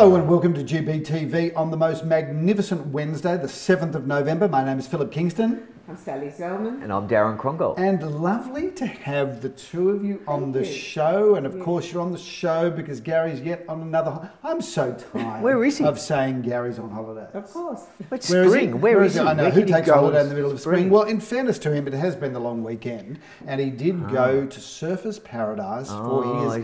Hello and welcome to GPTV on the most magnificent Wednesday, the 7th of November. My name is Philip Kingston. I'm Sally Zellman. And I'm Darren Crongold. And lovely to have the two of you on the show. And of course you're on the show because Gary's yet on another... I'm so tired Where is he? of saying Gary's on holiday. Of course. It's spring. Where is he? I know, Where who did he takes go holiday in the middle of spring? spring? Well, in fairness to him, it has been the long weekend. And he did go to Surfers Paradise for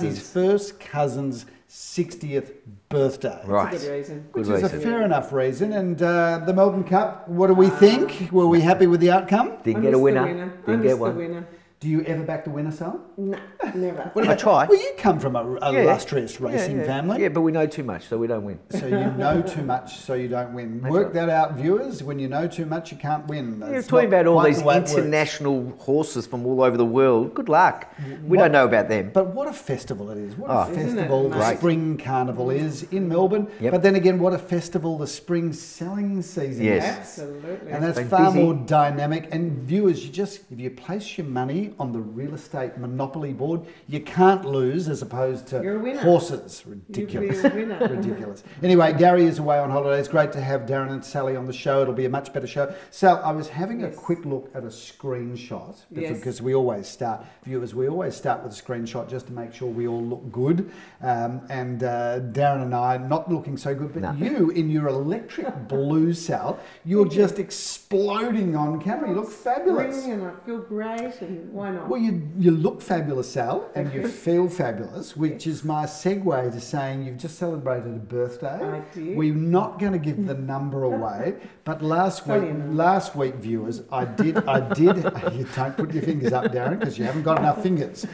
his first cousin's 60th birthday. Right. That's a good reason. Which is a fair enough reason. And the Melbourne Cup, what do we think? Were we happy with the outcome? Didn't get a winner. Didn't get one. The winner. Do you ever back the winner, Sal? No, never. I try. Well, you come from a illustrious racing family. Yeah, but we know too much, so we don't win. So you know too much, so you don't win. Work that out, viewers. When you know too much, you can't win. You're talking about all these international horses from all over the world. Good luck. We don't know about them. But what a festival it is. What a festival the Spring Carnival is in Melbourne. Yep. But then again, what a festival the spring selling season is. Absolutely. And that's far more dynamic. And viewers, if you place your money on the real estate monopoly board, you can't lose as opposed to horses. Ridiculous. Ridiculous. Anyway, Gary is away on holiday. It's great to have Darren and Sally on the show. It'll be a much better show. Sal, I was having a quick look at a screenshot because we always start, viewers, we always start with a screenshot just to make sure we all look good. And Darren and I not looking so good, but you in your electric blue, Sal, you're just exploding on camera. You look fabulous. And I feel great, and why not? Well, you look fabulous, Sal, and you feel fabulous, which is my segue to saying you've just celebrated a birthday. I did. We're not going to give the number away, but last week, viewers, I did. You don't put your fingers up, Darren, because you haven't got enough fingers.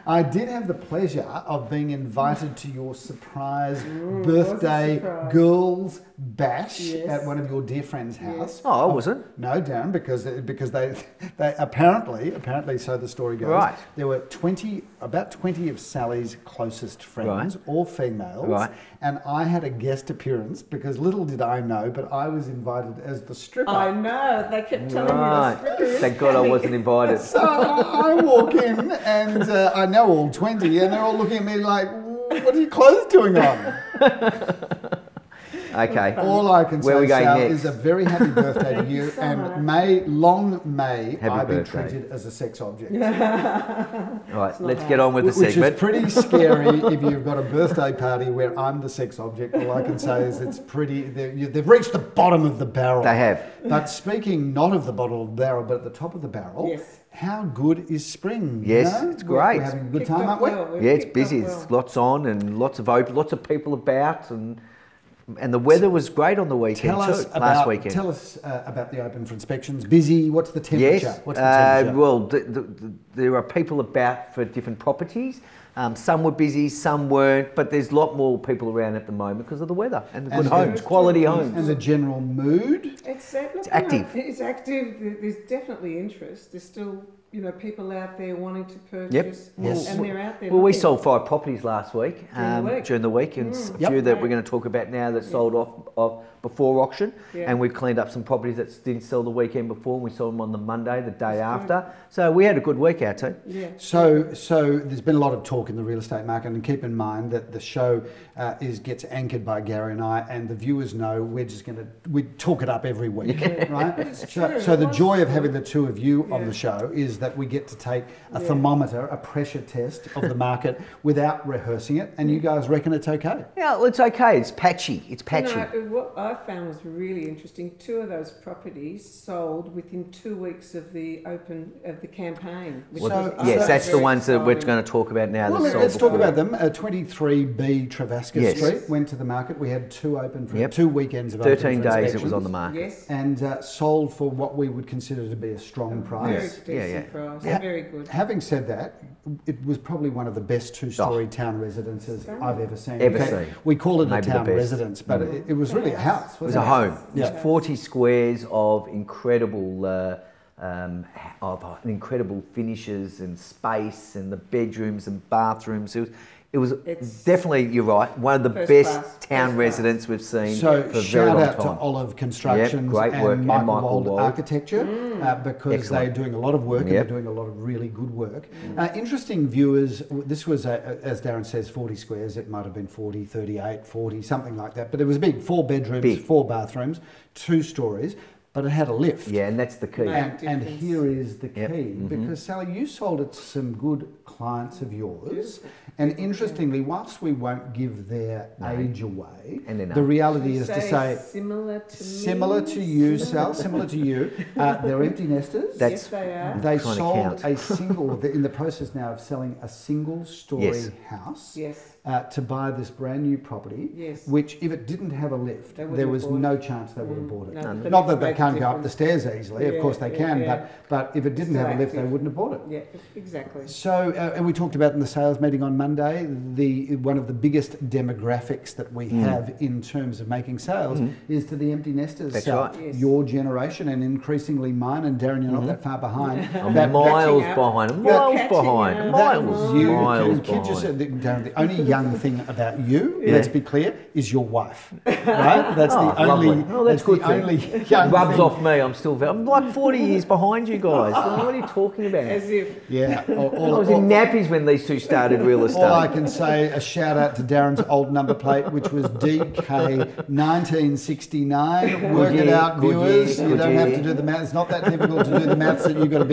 I did have the pleasure of being invited to your surprise birthday girls bash at one of your dear friends' house. Oh, I wasn't. No, Darren, because they apparently, so the story goes, there were about 20 of Sally's closest friends, all females, and I had a guest appearance because little did I know, but I was invited as the stripper. I know, they kept telling me the stripper is Thank God I wasn't invited. So I walk in and I know all 20 and they're all looking at me like, what are your clothes doing on? Okay. All I can say, Sal, next? is a very happy birthday to you, and long may I be treated as a sex object. All right, let's get on with the segment. Which is pretty scary if you've got a birthday party where I'm the sex object. All I can say is it's pretty. They've reached the bottom of the barrel. They have. But speaking not of the bottom of the barrel, but at the top of the barrel. How good is spring? Yes, it's great. We're having a good time, aren't we? Yeah, it's busy. There's lots on and lots of people about and the weather was great on the weekend last weekend. Tell us about the open for inspections. Busy, what's the temperature? Yes, what's the temperature? Well, there are people about for different properties. Some were busy, some weren't, but there's a lot more people around at the moment because of the weather and the good homes, quality homes. And the general mood? It's active. It's active. There's definitely interest. There's still, people out there wanting to purchase, and they're out there. Well, we sold 5 properties last week during the week, and a few that we're going to talk about now that sold off before auction, and we've cleaned up some properties that didn't sell the weekend before, and we sold them on the Monday, the day after. So we had a good week out too. Yeah. So there's been a lot of talk in the real estate market, and keep in mind that the show gets anchored by Gary and I, and the viewers know we talk it up every week, right? So the joy of having the two of you on the show is that we get to take a thermometer, a pressure test of the market without rehearsing it, and you guys reckon it's okay? Yeah, well, it's okay. It's patchy. It's patchy. What I found was really interesting. 2 of those properties sold within 2 weeks of the campaign. Yes, that's the ones that we're going to talk about now. Well, let's talk about them. 23B Travaska Street went to the market. We had 2 open for 2 weekends of 13 days it was on the market. And sold for what we would consider to be a strong price. Very decent price. Very good. Having said that, it was probably one of the best 2-story town residences I've ever seen. We call it a town residence, but it was really a house. It was a home. It was 40 squares of incredible incredible finishes and space and the bedrooms and bathrooms. It was definitely, you're right, one of the best town residents we've seen for a very long time. So shout out to Olive Constructions and Michael Wald Architecture because they're doing a lot of work and they're doing a lot of really good work. Interesting viewers, this was, as Darren says, 40 squares. It might have been 40, 38, 40, something like that. But it was big, 4 bedrooms, 4 bathrooms, 2 stories. But it had a lift. Yeah, and that's the key. And here is the key, because Sally, you sold it to some good clients of yours. And interestingly, whilst we won't give their age away, the reality is to say similar to you, Sal, similar to you. They're empty nesters. Yes, they are. They sold a single. They're in the process now of selling a single-story house. To buy this brand new property, which if it didn't have a lift, there was no chance they would have bought it. No, not that they can't go up the stairs easily, of course they can, but if it didn't have a lift, they wouldn't have bought it. Yeah, exactly. So, and we talked about in the sales meeting on Monday, one of the biggest demographics that we have in terms of making sales is to the empty nesters. That's right. Your generation and increasingly mine, and Darren, you're not that far behind. I'm miles behind. Darren, the only young thing about you, let's be clear, is your wife. Right? That's the only. Oh, that's good. Only young rubs thing. off me. I'm like 40 years behind you guys. What are you talking about? As if. Yeah. I was in nappies when these two started real estate. All I can say, a shout out to Darren's old number plate, which was DK 1969. Work it out, viewers. You don't have to do the maths. It's not that difficult to do the maths. That you've got a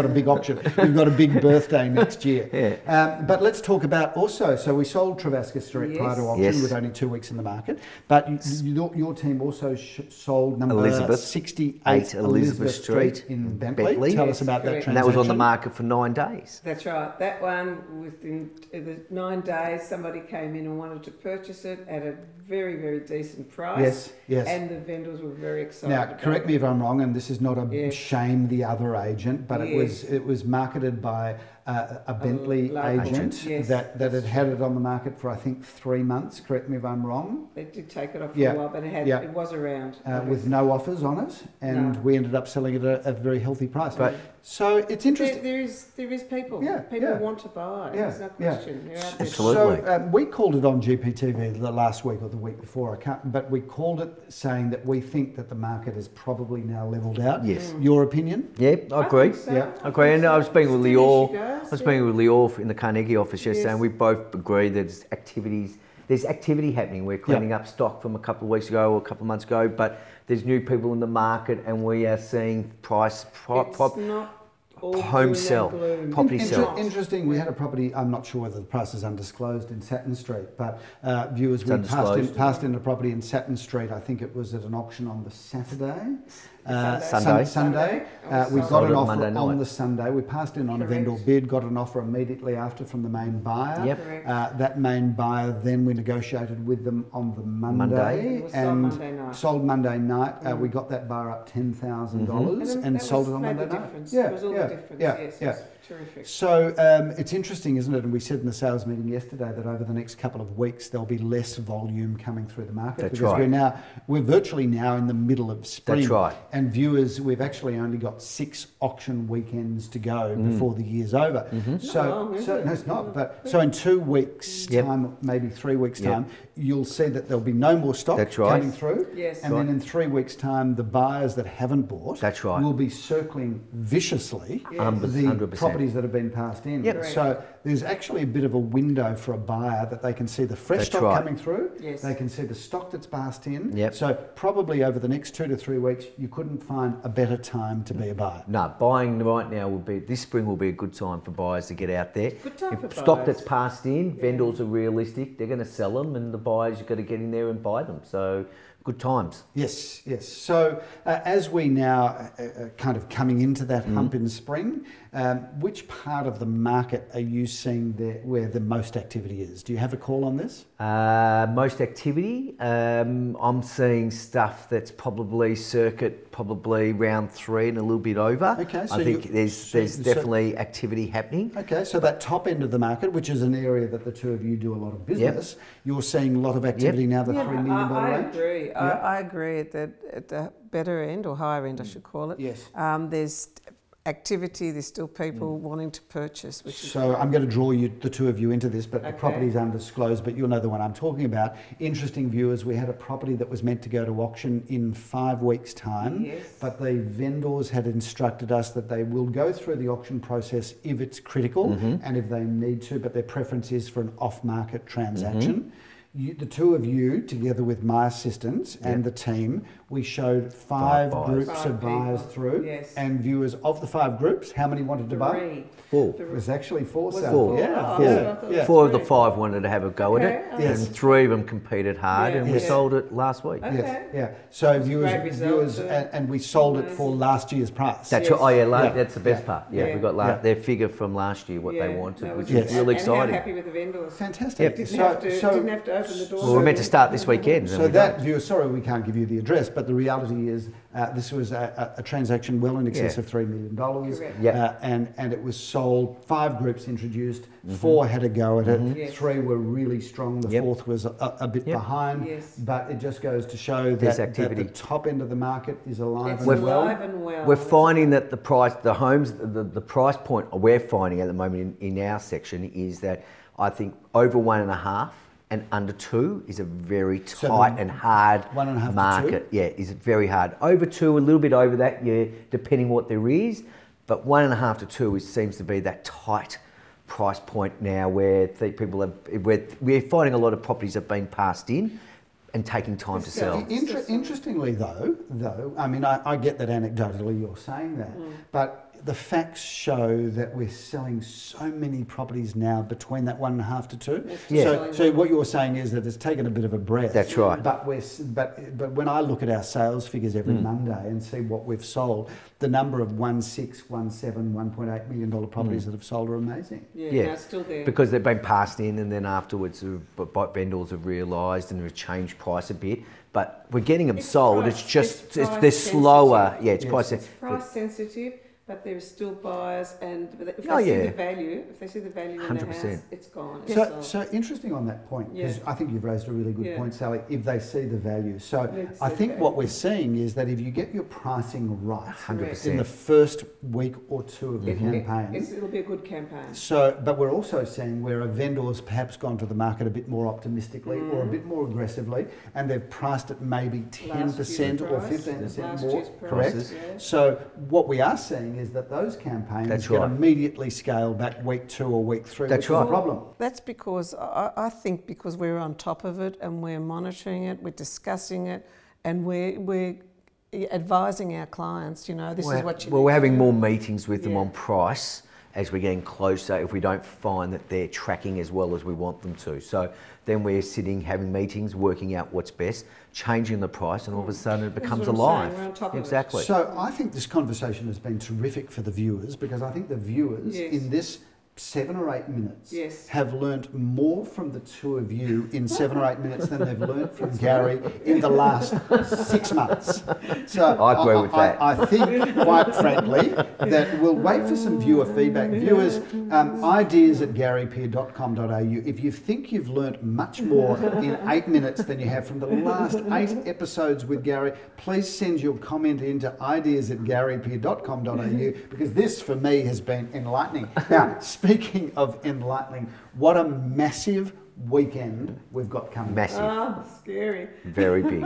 big option. You've got a big birthday next year. But let's talk about also. So we sold Travaska Street prior to auction with only 2 weeks in the market. But your team also sold number 68 Elizabeth Street in Bentley. Tell us about that transaction. And that was on the market for 9 days. That's right. That one, within the 9 days, somebody came in and wanted to purchase it at a very, very decent price. Yes. And the vendors were very excited. Now, correct me if I'm wrong, and this is not a shame the other agent, but it was marketed by a Bentley agent that had it on the market for I think 3 months. Correct me if I'm wrong. They did take it off for a while, but it was around with no offers on it, and we ended up selling it at a very healthy price. But so it's interesting. There is people. People want to buy. There's no question. Absolutely. So we called it on GPTV the last week or the week before. but we called it saying that we think that the market is probably now levelled out. Yes. Your opinion? Yeah, I agree. I agree. And I was speaking with Lior. I was speaking with Lior in the Carnegie office yesterday, and we both agree that there's activity happening. We're cleaning up stock from a couple of weeks ago or a couple of months ago, but there's new people in the market, and we are seeing home sell, property sell. Interesting. We had a property. I'm not sure whether the price is undisclosed in Satin Street, but viewers, we passed in a property in Satin Street. I think it was at an auction on the Saturday. Sunday. We got an offer on the Sunday. We passed in on a vendor bid, got an offer immediately after from the main buyer. That main buyer, then we negotiated with them on the Monday and sold Monday night. We got that buyer up $10,000 and sold it on Monday night. It was all the difference. Yes. Terrific. So it's interesting, isn't it? And we said in the sales meeting yesterday that over the next couple of weeks there'll be less volume coming through the market we're virtually now in the middle of spring. That's right. And viewers, we've actually only got 6 auction weekends to go before the year's over. No, it's not. But so in 2 weeks' time, maybe 3 weeks' time, you'll see that there'll be no more stock coming through. And then in 3 weeks' time, the buyers that haven't bought will be circling viciously the 100%. properties that have been passed in. So there's actually a bit of a window for a buyer that they can see the fresh stock coming through. They can see the stock that's passed in. So probably over the next 2 to 3 weeks, you couldn't find a better time to be a buyer. No, buying right now this spring will be a good time for buyers to get out there. Good time for stock buyers. that's passed in, vendors are realistic, they're going to sell them, and the buyers, you've got to get in there and buy them. So good times. Yes. So as we now kind of coming into that hump in spring, which part of the market are you seeing where the most activity is? Do you have a call on this? Most activity, I'm seeing stuff that's probably round 3 and a little bit over. Okay, so I think there's definitely activity happening. Okay, so that top end of the market, which is an area that the two of you do a lot of business, you're seeing a lot of activity now, the $3 million range? Agree. I agree at the better end, or higher end I should call it. Yes. There's activity, there's still people wanting to purchase. Which so I'm going to draw the two of you into this, but the property's undisclosed, but you'll know the one I'm talking about. Interesting viewers, we had a property that was meant to go to auction in 5 weeks' time, but the vendors had instructed us that they will go through the auction process if it's critical and if they need to, but their preference is for an off-market transaction. The two of you, together with my assistants and the team, we showed five groups of buyers through, and viewers of the 5 groups, how many wanted to buy? 4. It was actually 4. Four of the 5 wanted to have a go at it, and 3 of them competed hard, and we sold it last week. So viewers, and we sold it for last year's price. That's right. That's the best part. We got their figure from last year, what they wanted, which is really exciting. And how happy with the vendors. Fantastic. Didn't have to open the door. Well, we're meant to start this weekend. So that viewer, sorry we can't give you the address, but the reality is this was a transaction well in excess of $3 million, and it was sold. 5 groups introduced, 4 had a go at it, 3 were really strong, the 4th was a bit behind, but it just goes to show that the top end of the market is alive and well. We're finding that the price, the homes, the price point we're finding at the moment in our section is that I think over 1.5 and under 2 is a very tight and hard 1.5 market. Is very hard. Over 2, a little bit over that, depending what there is. But 1.5 to 2 seems to be that tight price point now, where we're finding a lot of properties have been passed in and taking time to sell. Interestingly, though, I mean, I get that anecdotally you're saying that, but the facts show that we're selling so many properties now between that 1.5 to 2. So what you're saying is that it's taken a bit of a breath. That's right. But when I look at our sales figures every Monday and see what we've sold, the number of 1.6, 1.7, $1.8 million properties that have sold are amazing. No, still there. Because they've been passed in, and then afterwards vendors have realised and have changed price a bit. But we're getting them sold. It's just they're slower. It's price sensitive. But there are still buyers, and if they see the value, in the house, it's gone. So interesting on that point, because I think you've raised a really good point, Sally. If they see the value, so I think what we're seeing is that if you get your pricing right 100% in the first week or 2 of the campaign, it'll be a good campaign. So, but we're also seeing where a vendor's perhaps gone to the market a bit more optimistically or a bit more aggressively, and they've priced it maybe 10% or 15% more. Correct. So what we are seeing is that those campaigns get immediately scaled back week 2 or week 3, which is a problem. That's because I think because we're on top of it and we're monitoring it, we're discussing it, and we're advising our clients, this is what you need. We're having more meetings with them on price as we're getting closer, if we don't find that they're tracking as well as we want them to. So then we're sitting, having meetings, working out what's best, changing the price, and all of a sudden it becomes alive. We're on top of exactly. it. So I think this conversation has been terrific for the viewers, because I think the viewers in this 7 or 8 minutes have learnt more from the two of you in 7 or 8 minutes than they've learnt from Gary in the last 6 months. So I agree with that. I think, quite frankly, that we'll wait for some viewer feedback. Viewers, ideas@garypeer.com.au. If you think you've learnt much more in 8 minutes than you have from the last 8 episodes with Gary, please send your comment into ideas@garypeer.com.au, because this, for me, has been enlightening. Now, speaking of enlightening, what a massive weekend we've got coming. Massive. Oh, scary. Very big.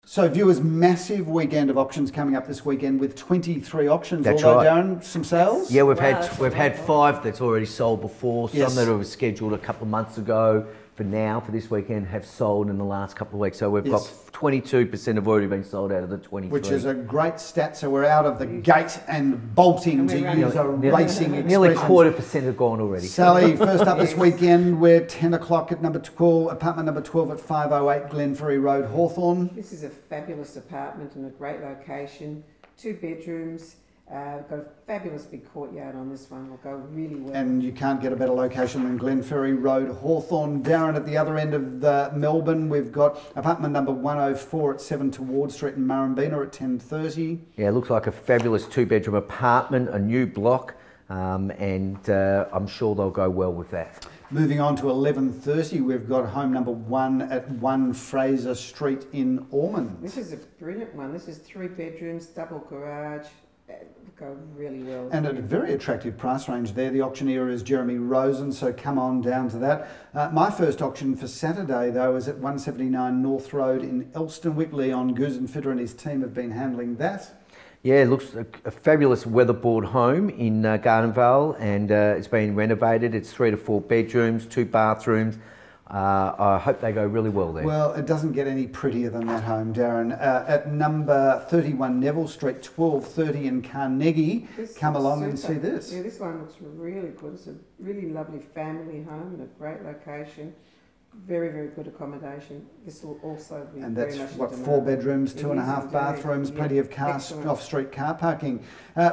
So viewers, massive weekend of auctions coming up this weekend with 23 auctions. That's although, right. Darren, some sales? Yeah, we've had 5 that's already sold before. Some that were scheduled a couple of months ago. For this weekend, have sold in the last couple of weeks. So we've got 22% have already been sold out of the 23. Which is a great stat. So we're out of the gate and bolting, to use a racing expression. Nearly 25% have gone already. Sally, first up this weekend, we're 10 o'clock at number 12, apartment number 12 at 508 Glenferrie Road, Hawthorn. This is a fabulous apartment in a great location, 2 bedrooms. Got a fabulous big courtyard on this one. Will go really well. And you can't get a better location than Glenferrie Road, Hawthorn. Darren, at the other end of Melbourne, we've got apartment number 104 at 7 Ward Street in Murrumbeena at 10:30. Yeah, it looks like a fabulous 2-bedroom apartment, a new block, and I'm sure they'll go well with that. Moving on to 11:30, we've got home number 1 at 1 Fraser Street in Ormond. This is a brilliant one. This is 3 bedrooms, double garage. The go really well. And at a very attractive price range there. The auctioneer is Jeremy Rosen, so come on down to that. My first auction for Saturday, though, is at 179 North Road in Elstonwick. Leon Goosenfitter and his team have been handling that. Yeah, it looks a fabulous weatherboard home in Gardenvale, and it's been renovated. It's 3 to 4 bedrooms, 2 bathrooms. I hope they go really well there. Well, it doesn't get any prettier than that home, Darren. At number 31 Neville Street, 1230 in Carnegie. Come along and see this. Yeah, this one looks really good. It's a really lovely family home in a great location. Very, very good accommodation. This will also be and very that's much what, in 4 bedrooms, 2.5 bathrooms, plenty of off-street car parking.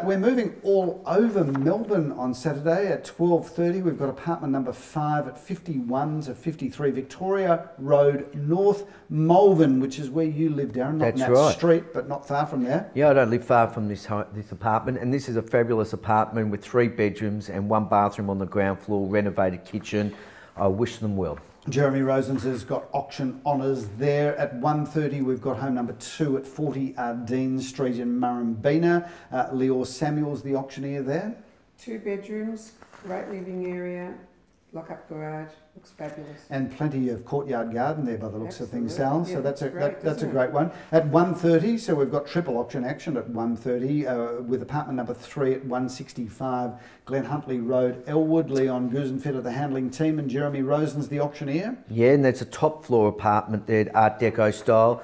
We're moving all over Melbourne on Saturday at 12:30. We've got apartment number 5 at 51 to 53 Victoria Road North, Malvern, which is where you live, Darren. Not that's in that street, but not far from there. Yeah, I don't live far from this apartment, and this is a fabulous apartment with 3 bedrooms and 1 bathroom on the ground floor, renovated kitchen. I wish them well. Jeremy Rosens has got auction honours there. At 1:30 we've got home number 2 at 40 Dean Street in Murrumbina. Leor Samuels, the auctioneer there. 2 bedrooms, great living area, lock-up garage, looks fabulous. And plenty of courtyard garden there by the looks of things, Sal. So that's a great one. At 1:30, so we've got triple auction action at 1:30 with apartment number 3 at 165 Glen Huntley Road, Elwood. Leon Goosenfitter, the handling team, and Jeremy Rosen's the auctioneer. Yeah, and that's a top floor apartment there, Art Deco style,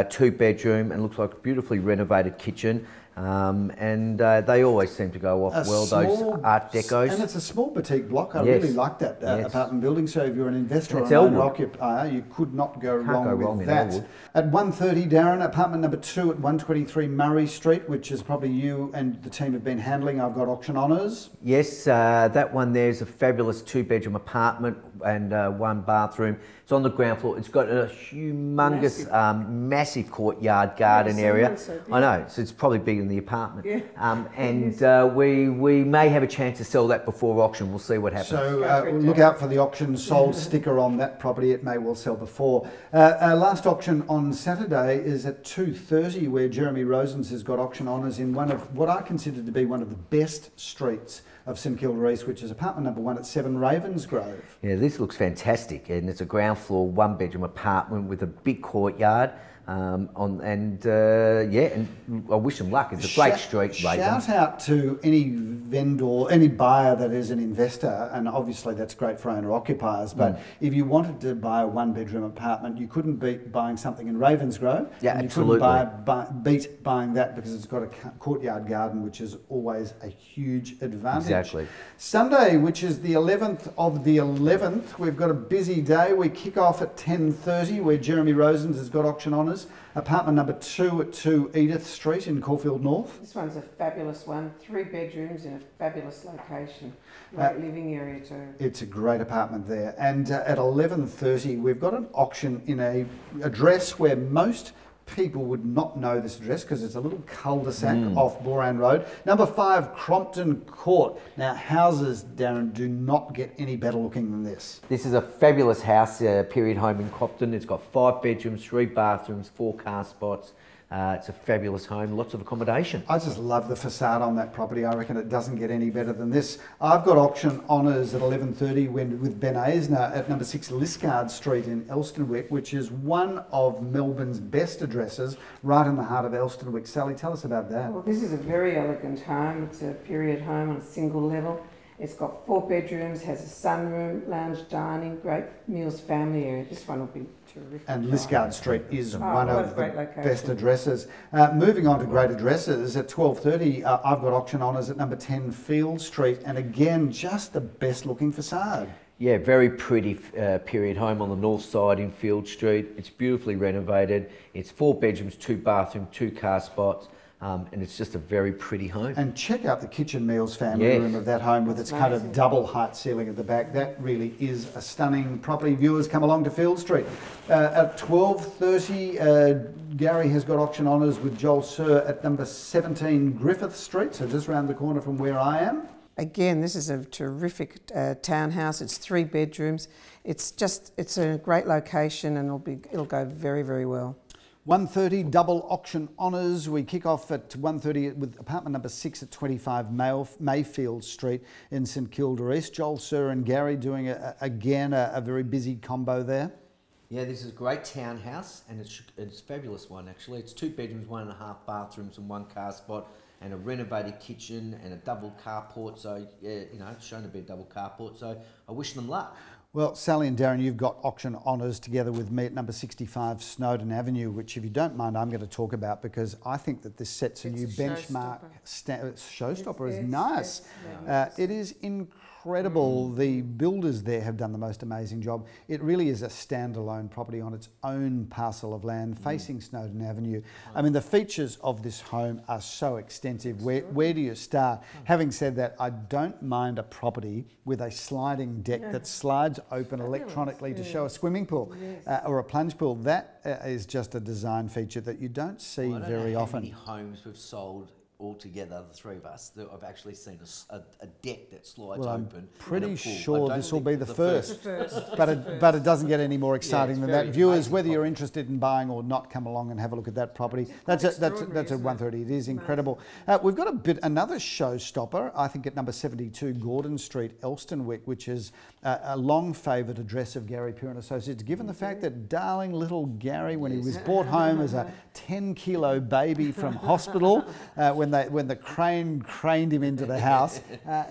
2 bedroom, and looks like a beautifully renovated kitchen. They always seem to go off well, those Art Decos. And it's a small boutique block. I really like that apartment building. So if you're an investor or an owner-occupier, you could not go wrong with that. At 1:30, Darren, apartment number 2 at 123 Murray Street, which is probably you and the team have been handling. I've got auction honours. Yes, that one there is a fabulous 2-bedroom apartment and 1 bathroom. It's on the ground floor. It's got a humongous, massive courtyard garden area. I know, so it's probably bigger than the apartment. Yeah. We may have a chance to sell that before auction. We'll see what happens. So look out for the auction sold sticker on that property. It may well sell before. Our last auction on Saturday is at 2:30, where Jeremy Rosens has got auction honours in one of what I consider to be one of the best streets of St Kilda East, which is apartment number 1 at 7 Ravensgrove. Yeah, this looks fantastic, and it's a ground floor 1-bedroom apartment with a big courtyard. And I wish them luck. It's a great street. Shout out to any vendor, any buyer that is an investor, and obviously that's great for owner-occupiers, but if you wanted to buy a 1-bedroom apartment, you couldn't beat buying something in Ravensgrove. Yeah, and absolutely. You couldn't beat buying that because it's got a courtyard garden, which is always a huge advantage. Exactly. Sunday, which is the 11th of the 11th, we've got a busy day. We kick off at 10:30, where Jeremy Rosens has got auction honours. Apartment number 2 at 2 Edith Street in Caulfield North. This one's a fabulous one. 3 bedrooms in a fabulous location. Great living area too. It's a great apartment there. And at 11:30 we've got an auction in a address where most people would not know this address because it's a little cul-de-sac off Boran Road. Number 5, Crompton Court. Now, houses, Darren, do not get any better looking than this. This is a fabulous house, period home in Crompton. It's got 5 bedrooms, 3 bathrooms, 4 car spots. It's a fabulous home, lots of accommodation. I just love the facade on that property. I reckon it doesn't get any better than this. I've got auction honours at 11:30 with Ben Eisner at number 6 Liscard Street in Elstonwick, which is one of Melbourne's best addresses, right in the heart of Elstonwick. Sally, tell us about that. Well, this is a very elegant home. It's a period home on a single level. It's got 4 bedrooms, has a sunroom, lounge, dining, great meals, family area. This one will be terrific. And Liscard Street is one of the best addresses. Moving on to great addresses, at 12:30, I've got auction honours at number 10 Field Street, and again, just the best looking facade. Yeah, very pretty period home on the north side in Field Street. It's beautifully renovated. It's 4 bedrooms, 2 bathrooms, 2 car spots. And it's just a very pretty home. And check out the kitchen meals family room of that home with its kind of double height ceiling at the back. That really is a stunning property. Viewers, come along to Field Street. At 12:30, Gary has got auction honours with Joel Sir at number 17 Griffith Street, so just round the corner from where I am. Again, this is a terrific townhouse. It's 3 bedrooms. It's a great location, and it'll go very, very well. 1:30 double auction honours. We kick off at 1:30 with apartment number 6 at 25 Mayfield Street in St Kilda East. Joel, Sir and Gary doing again a very busy combo there. Yeah, this is a great townhouse and it's a fabulous one actually. It's 2 bedrooms, 1.5 bathrooms and 1 car spot and a renovated kitchen and a double carport. So yeah, you know, it's shown to be a double carport. So I wish them luck. Well, Sally and Darren, you've got auction honours together with me at number 65 Snowden Avenue, which, if you don't mind, I'm going to talk about because I think that this sets a new benchmark. Showstopper is nice. It is incredible. The builders there have done the most amazing job. It really is a standalone property on its own parcel of land facing Snowden Avenue. I mean, the features of this home are so extensive. Where do you start? Having said that, I don't mind a property with a sliding deck that slides open electronically to show a swimming pool or a plunge pool. That is just a design feature that you don't see very often. How many homes we've sold all together, the 3 of us, that I've actually seen a deck that slides open. I'm pretty sure this will be the first. But it doesn't get any more exciting than that. Viewers, whether you're interested in buying or not, come along and have a look at that property. That's at 1:30. It is incredible. We've got another showstopper, I think, at number 72 Gordon Street, Elstonwick, which is a long favoured address of Gary Peer and Associates, given the fact that darling little Gary, when he was brought home as a 10-kilo baby from hospital, when the crane craned him into the house,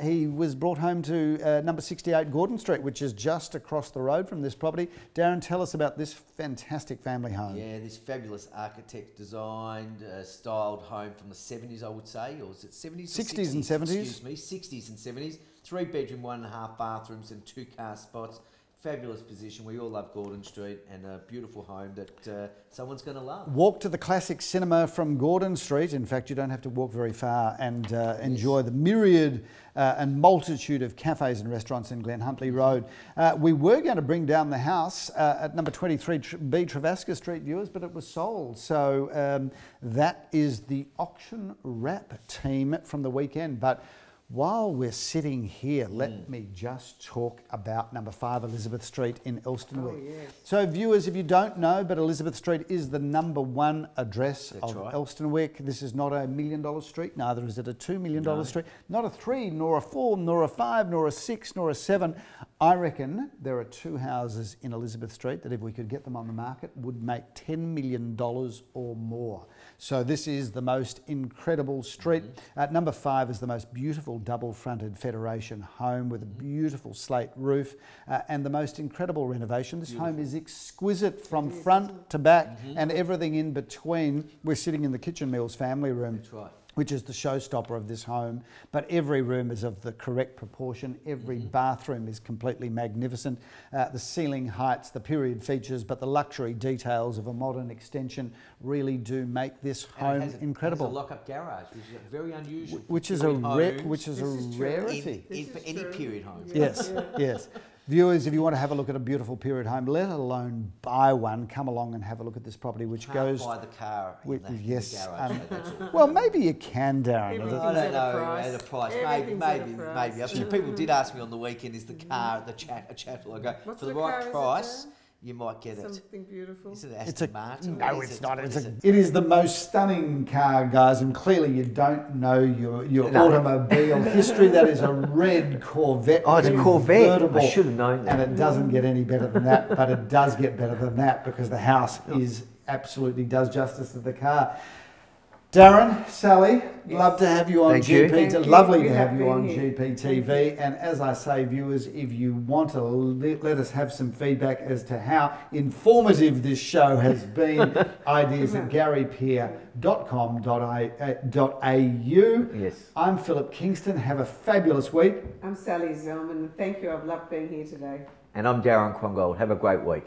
he was brought home to number 68 Gordon Street, which is just across the road from this property. Darren, tell us about this fantastic family home. Yeah, this fabulous architect designed, styled home from the 70s, I would say, or is it 70s? 60s and 70s. Excuse me, 60s and 70s. 3 bedroom, 1.5 bathrooms and 2 car spots. Fabulous position. We all love Gordon Street and a beautiful home that someone's going to love. Walk to the classic cinema from Gordon Street. In fact, you don't have to walk very far and enjoy the myriad and multitude of cafes and restaurants in Glen Huntly Road. We were going to bring down the house at number 23B Travaska Street, viewers, but it was sold. So that is the auction wrap team from the weekend. But while we're sitting here, let me just talk about number 5 Elizabeth Street in Elstonwick. So viewers, if you don't know, but Elizabeth Street is the number 1 address of Elstonwick. This is not a $1 million street, neither is it a $2 million street. Not a 3, nor a 4, nor a 5, nor a 6, nor a 7. I reckon there are 2 houses in Elizabeth Street that if we could get them on the market would make $10 million or more. So this is the most incredible street. Number 5 is the most beautiful double-fronted Federation home with a beautiful slate roof and the most incredible renovation. This home is exquisite from front to back and everything in between. We're sitting in the Kitchen Meals family room. That's right. Which is the showstopper of this home. But every room is of the correct proportion. Every bathroom is completely magnificent. The ceiling heights, the period features, but the luxury details of a modern extension really do make this home incredible. It has a lock-up garage, which is very unusual. Which is a rarity. For any period home. Yes, yes. Viewers, if you want to have a look at a beautiful period home, let alone buy one, come along and have a look at this property, which goes... buy the car in the garage. Well, maybe you can, Darren. I don't know at a price. Maybe. A few people did ask me on the weekend, is the car a chattel? I go, for the right price, you might get it. Something beautiful. Is it an Aston Martin? No, it's not. It is the most stunning car, guys, and clearly you don't know your automobile history. That is a red Corvette. Oh, it's a Corvette. I should have known that. And it doesn't get any better than that, but it does get better than that because the house absolutely does justice to the car. Darren, Sally, love to have you on GPTV. Lovely to have you on GPTV. And as I say, viewers, if you want to let us have some feedback as to how informative this show has been, ideas at garypeer.com.au. Yes. I'm Philip Kingston. Have a fabulous week. I'm Sally Zellman. Thank you. I've loved being here today. And I'm Darren Krongold. Have a great week.